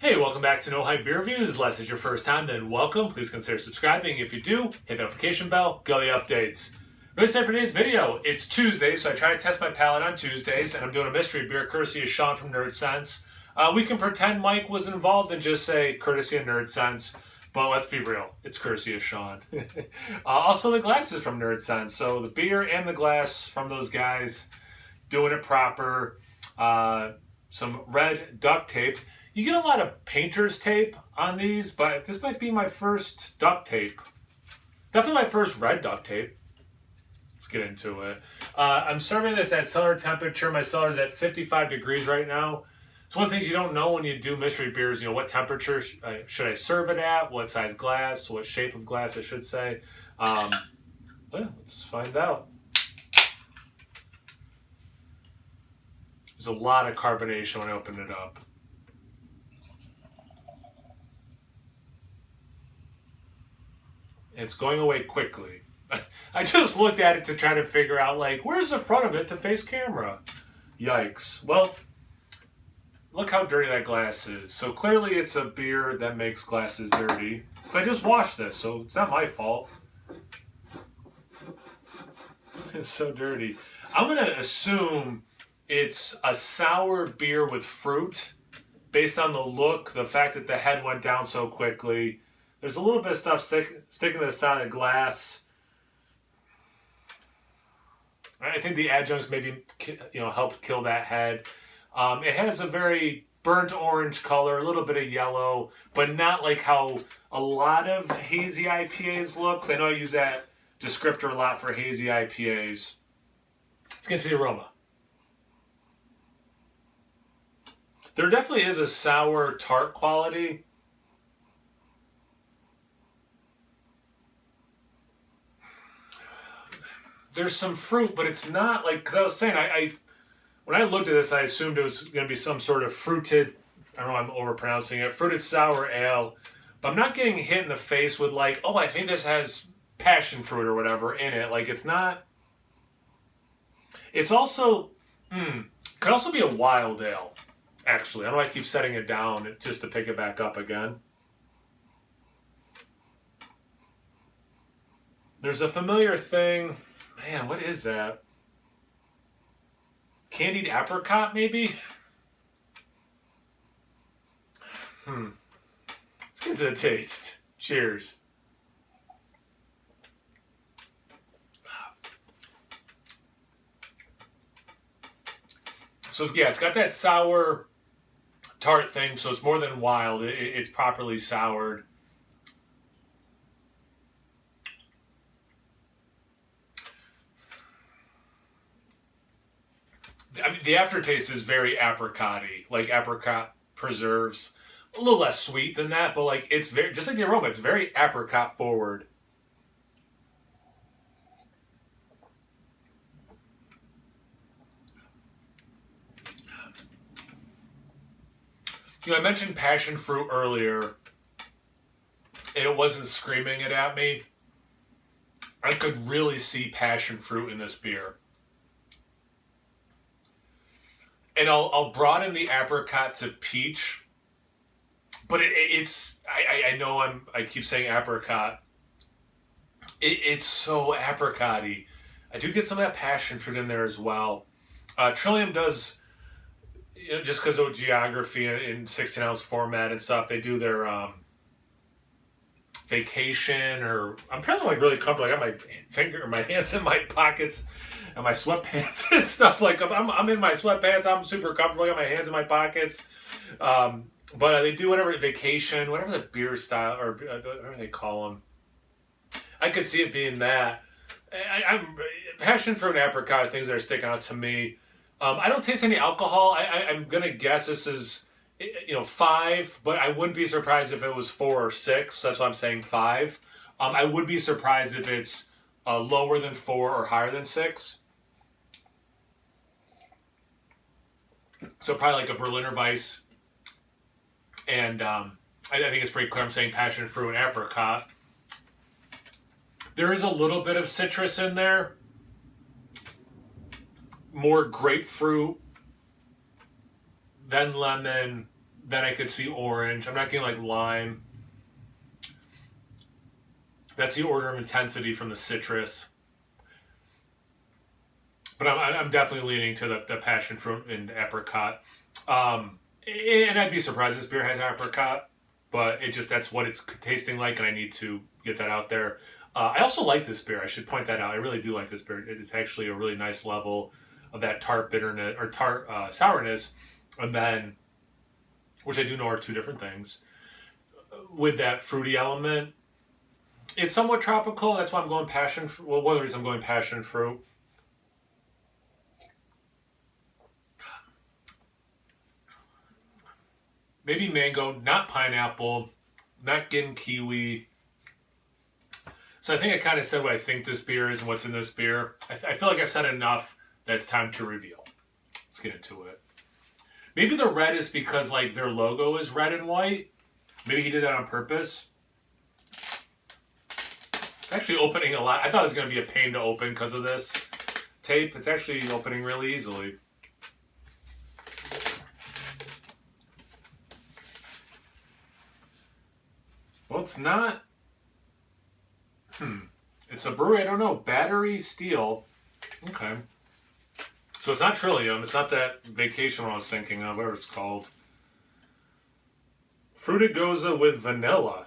Hey, welcome back to No Hype Beer Reviews. Unless it's your first time, then welcome. Please consider subscribing. If you do, hit the notification bell, get all the updates. Really excited for today's video. It's Tuesday, so I try to test my palate on Tuesdays, and I'm doing a mystery beer courtesy of Sean from Nerdsense. We can pretend Mike was involved and just say courtesy of Nerdsense, but let's be real, it's courtesy of Sean. Also, the glass is from Nerdsense, so the beer and the glass from those guys doing it proper. Some red duct tape. You get a lot of painter's tape on these, but this might be my first duct tape. Definitely my first red duct tape. Let's get into it. I'm serving this at cellar temperature. My cellar is at 55 degrees right now. It's one of the things you don't know when you do mystery beers. You know, what temperature should I serve it at? What size glass? What shape of glass, I should say. Yeah, let's find out. There's a lot of carbonation when I open it up. It's going away quickly. I just looked at it to try to figure out, like, where's the front of it to face camera? Yikes. Well, look how dirty that glass is. So clearly it's a beer that makes glasses dirty. So I just washed this, so it's not my fault. It's so dirty. I'm going to assume it's a sour beer with fruit based on the look, the fact that the head went down so quickly. There's a little bit of stuff sticking to the side of the glass. I think the adjuncts maybe helped kill that head. It has a very burnt orange color, a little bit of yellow, but not like how a lot of hazy IPAs look. I know I use that descriptor a lot for hazy IPAs. Let's get to the aroma. There definitely is a sour tart quality. There's some fruit, but it's not like, because I was saying, when I looked at this, I assumed it was going to be some sort of fruited, I don't know, I'm overpronouncing it, fruited sour ale, but I'm not getting hit in the face with like, oh, I think this has passion fruit or whatever in it. Like, it's not. It's also, could also be a wild ale, actually. I don't know why I keep setting it down just to pick it back up again. There's a familiar thing. Man, what is that? Candied apricot, maybe? Let's get to the taste. Cheers. So, yeah, it's got that sour tart thing, so it's more than wild. It's properly soured. I mean, the aftertaste is very apricot-y, like apricot preserves. A little less sweet than that, but like it's very, just like the aroma, it's very apricot forward. I mentioned passion fruit earlier, and it wasn't screaming it at me. I could really see passion fruit in this beer. And I'll broaden the apricot to peach, but I know I keep saying apricot. It's so apricot-y. I do get some of that passion fruit in there as well. Trillium does, just because of geography in 16-ounce format and stuff, they do their vacation, or I'm feeling like really comfortable. I got my hands in my pockets and my sweatpants and stuff. Like I'm in my sweatpants. I'm super comfortable. I got my hands in my pockets. But they do whatever vacation, whatever the beer style or whatever they call them. I could see it being that. I'm passion fruit and apricot are things that are sticking out to me. I don't taste any alcohol. I'm gonna guess this is 5, but I wouldn't be surprised if it was 4 or 6. That's why I'm saying 5. I would be surprised if it's lower than 4 or higher than 6. So probably like a Berliner Weiss. And I think it's pretty clear I'm saying passion fruit and apricot. There is a little bit of citrus in there. More grapefruit, then lemon, Then I could see orange. I'm not getting like lime. That's the order of intensity from the citrus. But I'm definitely leaning to the passion fruit and apricot. And I'd be surprised this beer has apricot, but that's what it's tasting like, and I need to get that out there. I also like this beer. I should point that out. I really do like this beer. It's actually a really nice level of that tart bitterness or tart sourness, and then, which I do know are two different things, with that fruity element. It's somewhat tropical. That's why I'm going passion. Well, one of the reasons I'm going passion fruit. Maybe mango, not pineapple, not getting kiwi. So I think I kind of said what I think this beer is and what's in this beer. I feel like I've said enough that it's time to reveal. Let's get into it. Maybe the red is because like their logo is red and white. Maybe he did that on purpose. It's actually opening a lot. I thought it was going to be a pain to open because of this tape. It's actually opening really easily. Well, it's not. It's a brewery, I don't know. Battery Steel. Okay. So it's not Trillium. It's not that vacation I was thinking of, whatever it's called. Fruited Goza with vanilla.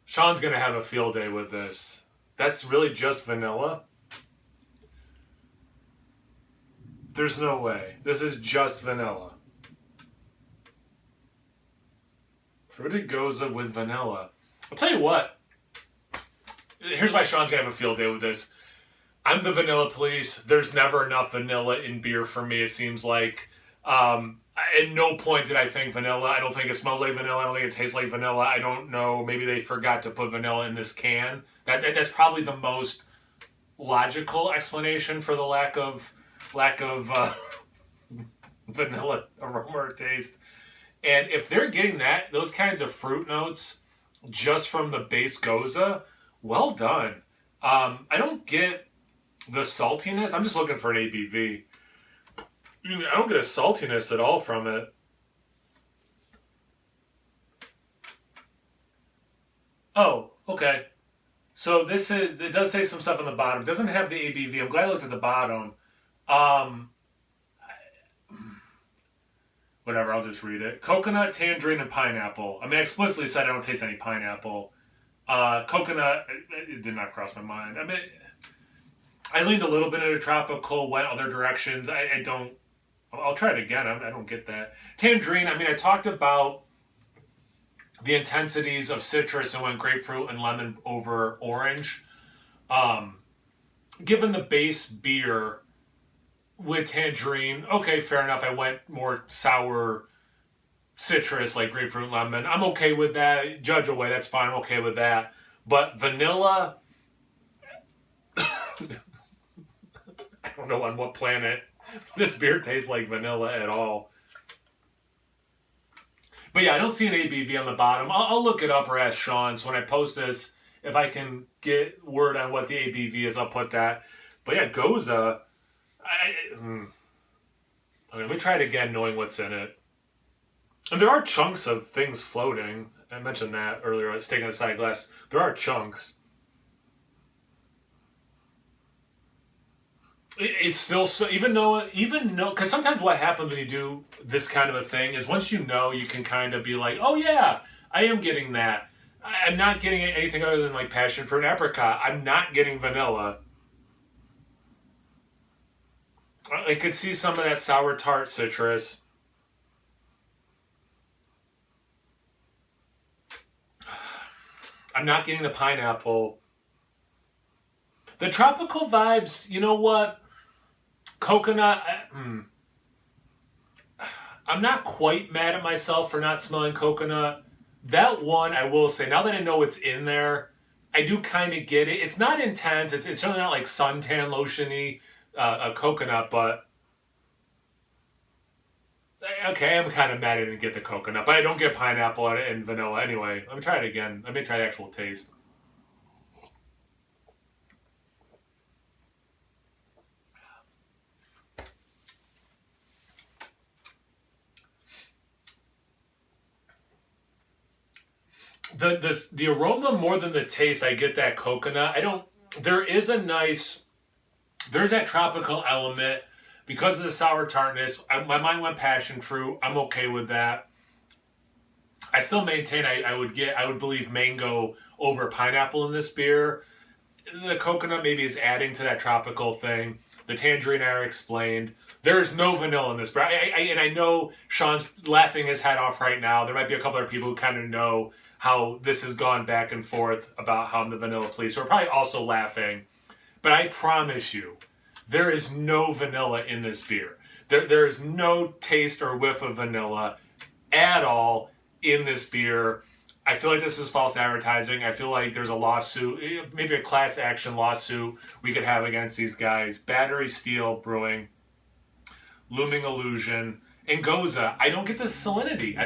Sean's going to have a field day with this. That's really just vanilla? There's no way. This is just vanilla. Fruited Goza with vanilla. I'll tell you what. Here's why Sean's going to have a field day with this. I'm the vanilla police. There's never enough vanilla in beer for me, it seems like. At no point did I think vanilla. I don't think it smells like vanilla. I don't think it tastes like vanilla. I don't know. Maybe they forgot to put vanilla in this can. That's probably the most logical explanation for the lack of vanilla aroma or taste. And if they're getting those kinds of fruit notes just from the base Goza, well done. I don't get the saltiness. I'm just looking for an ABV. I don't get a saltiness at all from it. Oh, okay. So it does say some stuff on the bottom. It doesn't have the ABV. I'm glad I looked at the bottom. Whatever, I'll just read it. Coconut, tangerine, and pineapple. I mean, I explicitly said I don't taste any pineapple. Coconut, it did not cross my mind. I mean, I leaned a little bit into tropical, went other directions. I'll try it again. I don't get that. Tangerine, I mean, I talked about the intensities of citrus and went grapefruit and lemon over orange. Given the base beer with tangerine, okay, fair enough. I went more sour citrus like grapefruit and lemon. I'm okay with that. Judge away, that's fine. I'm okay with that. But vanilla, I don't know on what planet this beer tastes like vanilla at all. But yeah, I don't see an ABV on the bottom. I'll look it up or ask Sean. So when I post this, if I can get word on what the ABV is, I'll put that. But yeah, Goza. Okay, let me try it again, knowing what's in it. And there are chunks of things floating. I mentioned that earlier. I was taking a side glass. There are chunks. It's still so, even though, because sometimes what happens when you do this kind of a thing is once you know, you can kind of be like, oh yeah, I am getting that. I'm not getting anything other than like passion fruit and apricot. I'm not getting vanilla. I could see some of that sour tart citrus. I'm not getting the pineapple. The tropical vibes, you know what? Coconut. I'm not quite mad at myself for not smelling coconut. That one, I will say, now that I know it's in there, I do kind of get it. It's not intense. It's certainly not like suntan lotion-y coconut, but okay, I'm kind of mad I didn't get the coconut, but I don't get pineapple and vanilla anyway. Let me try it again. Let me try the actual taste. the aroma more than the taste. I get that coconut. There's that tropical element because of the sour tartness. My mind went passion fruit. I'm okay with that. I still maintain I would believe mango over pineapple in this beer. The coconut maybe is adding to that tropical thing. The tangerine I explained. There is no vanilla in this beer. And I know Sean's laughing his head off right now. There might be a couple other people who kind of know how this has gone back and forth about how I'm the vanilla police. So we're probably also laughing. But I promise you, there is no vanilla in this beer. There is no taste or whiff of vanilla at all in this beer. I feel like this is false advertising. I feel like there's a lawsuit, maybe a class action lawsuit we could have against these guys. Battery Steel Brewing, Looming Illusion, and Goza. I don't get the salinity.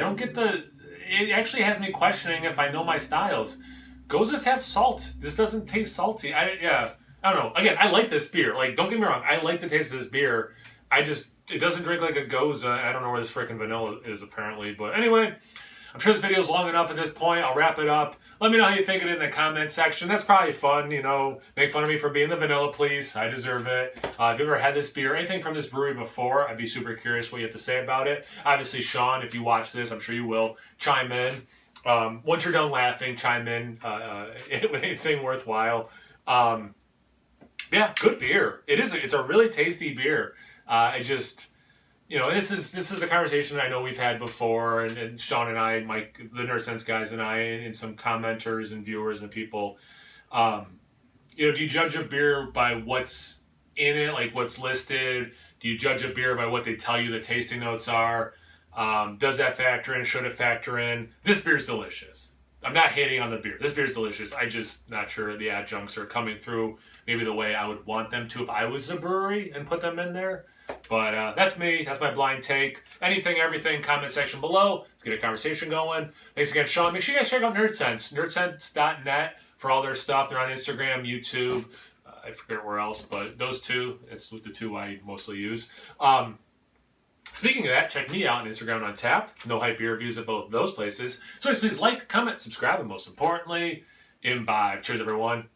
It actually has me questioning if I know my styles. Gozas have salt. This doesn't taste salty. I don't know. Again, I like this beer. Like, don't get me wrong. I like the taste of this beer. It doesn't drink like a Goza. I don't know where this freaking vanilla is apparently. But anyway, I'm sure this video is long enough at this point. I'll wrap it up. Let me know how you think it in the comment section. That's probably fun, Make fun of me for being the vanilla police. I deserve it. If you've ever had this beer, anything from this brewery before, I'd be super curious what you have to say about it. Obviously, Sean, if you watch this, I'm sure you will, chime in. Once you're done laughing, chime in with anything worthwhile. Yeah, good beer. It's a really tasty beer. This is a conversation I know we've had before, and Sean and I, Mike, the Nerdsense guys and I, and some commenters and viewers and people. Do you judge a beer by what's in it, like what's listed? Do you judge a beer by what they tell you the tasting notes are? Does that factor in? Should it factor in? This beer's delicious. I'm not hating on the beer. This beer's delicious. I just not sure the adjuncts are coming through maybe the way I would want them to if I was a brewery and put them in there. But that's me. That's my blind take. Anything, everything, comment section below. Let's get a conversation going. Thanks again, Sean. Make sure you guys check out Nerdsense. Nerdsense.net for all their stuff. They're on Instagram, YouTube. I forget where else, but those two. It's the two I mostly use. Speaking of that, check me out on Instagram and Untappd. No hype beer reviews at both those places. So please like, comment, subscribe, and most importantly, imbibe. Cheers, everyone.